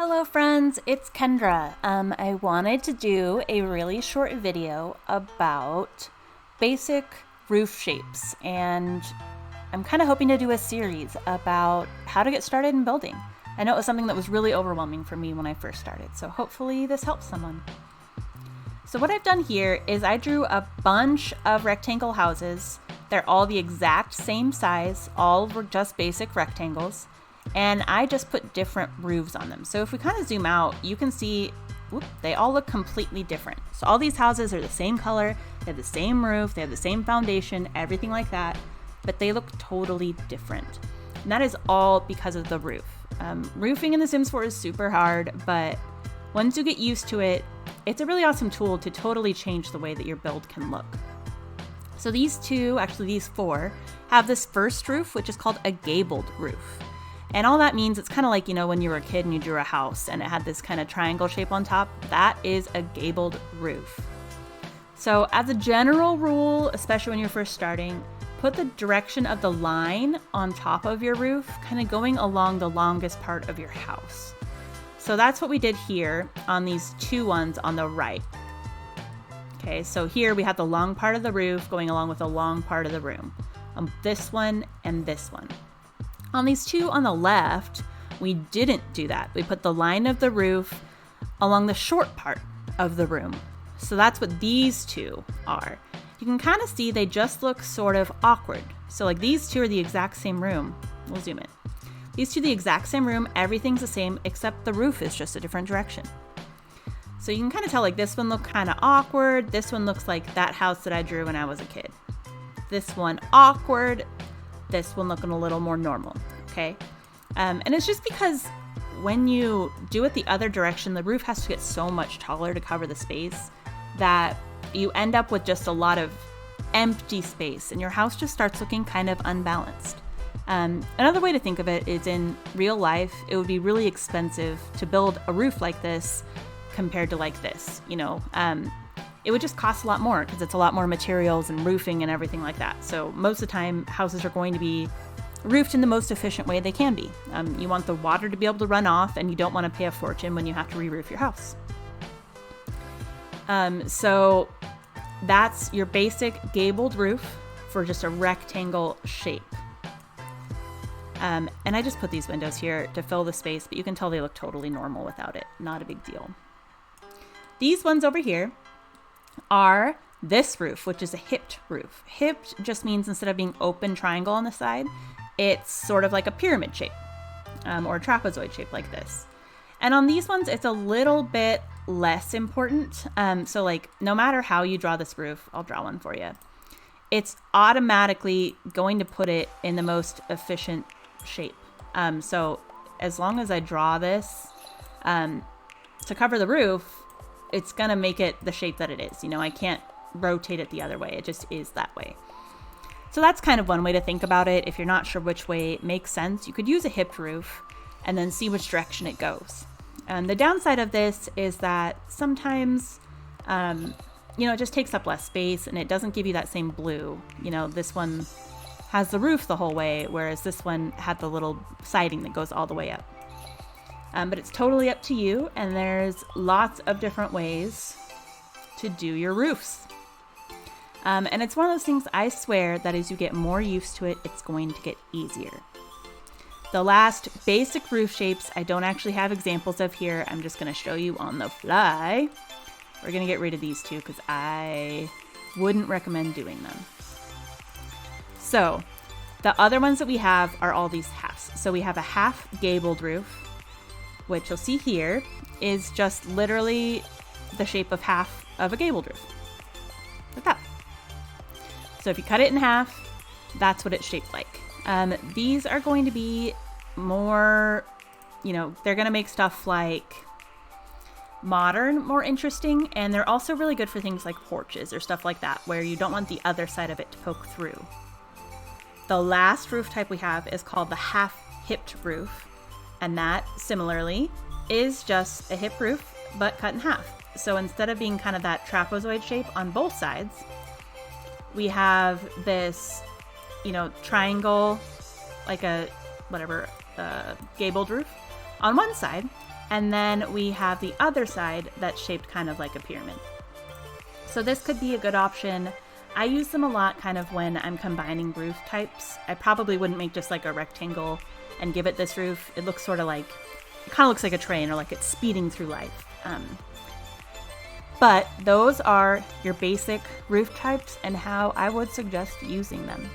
Hello friends, it's Kendra. I wanted to do a really short video about basic roof shapes, and I'm kind of hoping to do a series about how to get started in building. I know it was something that was really overwhelming for me when I first started, so hopefully this helps someone. So what I've done here is I drew a bunch of rectangle houses. They're all the exact same size, all were just basic rectangles. And I just put different roofs on them. So if we kind of zoom out, you can see, they all look completely different. So all these houses are the same color, they have the same roof, they have the same foundation, everything like that, but they look totally different. And that is all because of the roof. Roofing in The Sims 4 is super hard, but once you get used to it, it's a really awesome tool to totally change the way that your build can look. So these four, have this first roof, which is called a gabled roof. And all that means, it's kind of like, when you were a kid and you drew a house and it had this kind of triangle shape on top. That is a gabled roof. So as a general rule, especially when you're first starting, put the direction of the line on top of your roof kind of going along the longest part of your house. So that's what we did here on these two ones on the right. Okay, so here we have the long part of the roof going along with the long part of the room. This one and this one. On these two on the left, we didn't do that. We put the line of the roof along the short part of the room. So that's what these two are. You can kind of see they just look sort of awkward. So like these two are the exact same room. We'll zoom in. These two are the exact same room. Everything's the same except the roof is just a different direction. So you can kind of tell like this one looked kind of awkward. This one looks like that house that I drew when I was a kid. This one awkward. This one looking a little more normal, okay? And it's just because when you do it the other direction, the roof has to get so much taller to cover the space that you end up with just a lot of empty space and your house just starts looking kind of unbalanced. Another way to think of it is in real life, it would be really expensive to build a roof like this compared to like this, It would just cost a lot more because it's a lot more materials and roofing and everything like that. So most of the time, houses are going to be roofed in the most efficient way they can be. You want the water to be able to run off, and you don't want to pay a fortune when you have to re-roof your house. So that's your basic gabled roof for just a rectangle shape. And I just put these windows here to fill the space, but you can tell they look totally normal without it. Not a big deal. These ones over here are this roof, which is a hipped roof. Hipped just means instead of being open triangle on the side, it's sort of like a pyramid shape or a trapezoid shape like this. And on these ones, it's a little bit less important. So like no matter how you draw this roof, I'll draw one for you. It's automatically going to put it in the most efficient shape. So as long as I draw this to cover the roof, it's going to make it the shape that it is. I can't rotate it the other way. It just is that way. So that's kind of one way to think about it. If you're not sure which way makes sense, you could use a hipped roof and then see which direction it goes. The downside of this is that sometimes, it just takes up less space and it doesn't give you that same blue. This one has the roof the whole way, whereas this one had the little siding that goes all the way up. But it's totally up to you, and there's lots of different ways to do your roofs. And it's one of those things, I swear, that as you get more used to it, it's going to get easier. The last basic roof shapes I don't actually have examples of here. I'm just going to show you on the fly. We're going to get rid of these two because I wouldn't recommend doing them. So the other ones that we have are all these halves. So we have a half gabled roof, which you'll see here is just literally the shape of half of a gabled roof. Like that. So if you cut it in half, that's what it's shaped like. These are going to be more, they're going to make stuff like modern more interesting, and they're also really good for things like porches or stuff like that, where you don't want the other side of it to poke through. The last roof type we have is called the half hipped roof. And that, similarly, is just a hip roof, but cut in half. So instead of being kind of that trapezoid shape on both sides, we have this, triangle, like a, gabled roof on one side. And then we have the other side that's shaped kind of like a pyramid. So this could be a good option. I use them a lot kind of when I'm combining roof types. I probably wouldn't make just like a rectangle and give it this roof. It looks sort of like, it kind of looks like a train or like it's speeding through life. But those are your basic roof types and how I would suggest using them.